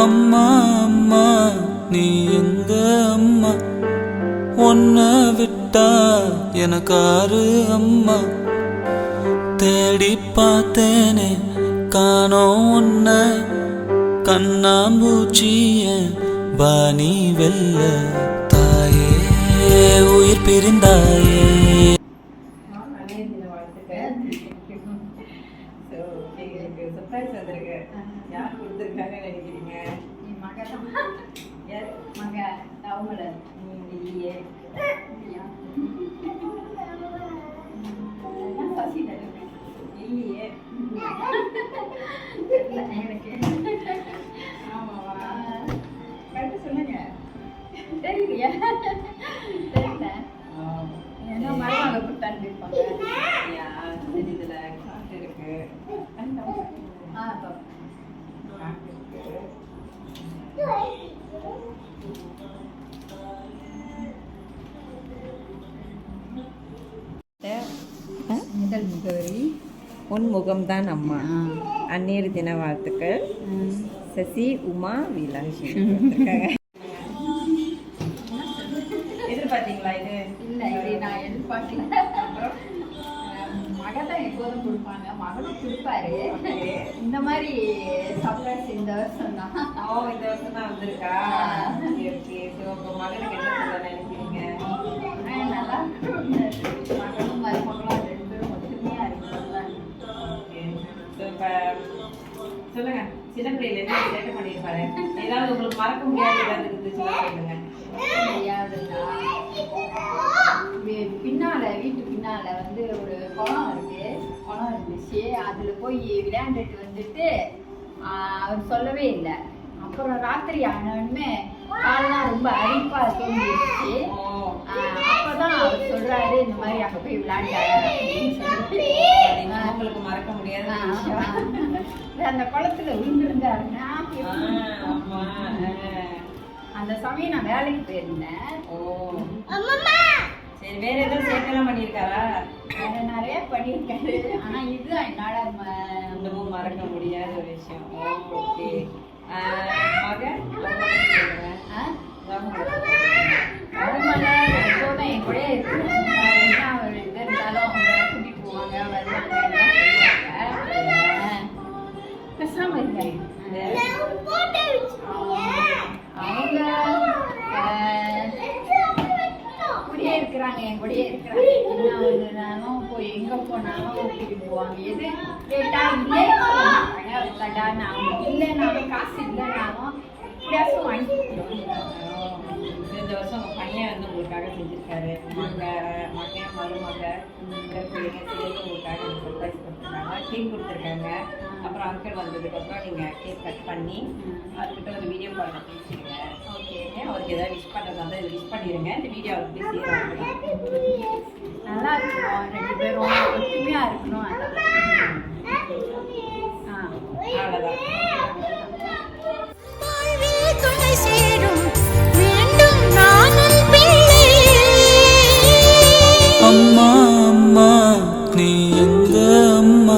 அம்மா அம்மா நீ எங்க அம்மா, உன்னை விட்டா எனக்காரு அம்மா. தேடி பார்த்தேனே காணோம் உன்னை, கண்ணாம்பூச்சிய பாணி வெல்ல. தாயே உயிர் பிரிந்தாயே. சர்ப்ரைஸ் வந்திருக்கு. யார் கொடுத்துருக்காங்க நினைக்கிறீங்க? என் மக தான். மக தவமலர். இல்லையே சசி இல்லையே எனக்கு. ஆமாவா? கரெக்டாக சொல்லுங்க. தெரியலையா? தெரியல. என்ன மருமக கொடுத்தான்னு இருப்பாங்க. இதில் காட்டு இருக்கு. முதல் முகவரி உன் முகம்தான் அம்மா. அந்நீர் தின வாழ்த்துக்கள். சசி உமா விலாஷி. எதிர்பார்த்தீங்களா? இது இல்லை, இது நான் எதிர்பார்க்கல. மகதான் எப்போதும் கொடுப்பாங்க, மகனும் கொடுப்பாரு. இந்த மாதிரி சர்ப்ரைஸ் இந்த வருஷம் தான். இந்த வருஷம் தான் வந்திருக்கா? உங்க மகனுக்கு என்ன சொல்ல நினைக்கிறீங்க? நல்லா மகனும் மருமகளும் ரெண்டு பேரும் ஒற்றுமையா இருக்கிறதா. சொல்லுங்க, சின்ன பிள்ளையில என்ன சேட்டை பண்ணிருப்பாரு? ஏதாவது உங்களுக்கு மறக்க முடியாது ஏதாவது இருந்துச்சுன்னா சொல்லுங்க. பின்னால வீட்டு பின்னால வந்து ஒரு குளம் இருந்துச்சு. அதுல போய் விளையாண்டுட்டு வந்துட்டு அவர் சொல்லவே இல்லை. அப்புறம் ராத்திரி ஆனவுடனே காலெல்லாம் ரொம்ப அரிப்பா தோண்டிடுச்சு. அப்பதான் அவர் சொல்றாரு, இந்த மாதிரி அங்க போய் விளையாண்டாரு அப்படின்னு சொல்லிட்டு. உங்களுக்கு மறக்க முடியாது அந்த குளத்துல விழுந்திருந்தாருன்னா அந்த சமயம் நான் வேலைக்கு போயிருந்தேன். சரி, வேற ஏதாவது சேட்டெல்லாம் பண்ணியிருக்காரா? வேற நிறைய பண்ணியிருக்காரு. ஆனா இதுதான் என்னோட இன்னமும் மறக்க முடியாத ஒரு விஷயம். ஓகே. மகன் எப்போதும் என் கூட இருக்கு. என்ன ஒரு இது இருந்தாலும் அவங்க கூட்டிட்டு போவாங்க, வருவாங்க, எல்லாம் செய்வாங்க. பேசாம இருக்காங்க. அவங்க கூடயே இருக்கிறாங்க, என் கூடயே இருக்கிறாங்க. என்ன ஒன்றுனாலும் போய் எங்க போனாலும் கூட்டிட்டு போவாங்க. எது கேட்டா இல்லை இல்லைனாலும் காசு இல்லைனாலும் எப்படியாச்சும் வாங்கி இந்த வருஷம் உங்க பையன் வந்து உங்களுக்காக செஞ்சிருக்காரு. மகன் மருமக பிள்ளைங்க சேர்ந்து உங்களுக்காக சர்ப்ரைஸ் கொடுத்துருக்காங்க. கேக் கொடுத்துருக்காங்க. அப்புறம் அங்கிள் வந்ததுக்கப்புறம் நீங்கள் கேக் கட் பண்ணி அதுக்கிட்ட ஒரு வீடியோ காலில் பேசிடுங்க. ஓகே, அவருக்கு ஏதாவது விஷ் பண்ணுறதா இருந்தால் இதை விஷ் பண்ணிடுங்க. இந்த வீடியோ அவருக்கு போய் சேருவாங்க. நல்லா இருக்கணும், ரெண்டு பேரும் ஒற்றுமையாக இருக்கணும். அவ்வளோதான். அம்மா அம்மா நீ எங்க அம்மா,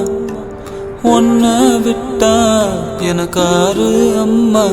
உன்னை விட்டா எனக்காரு அம்மா.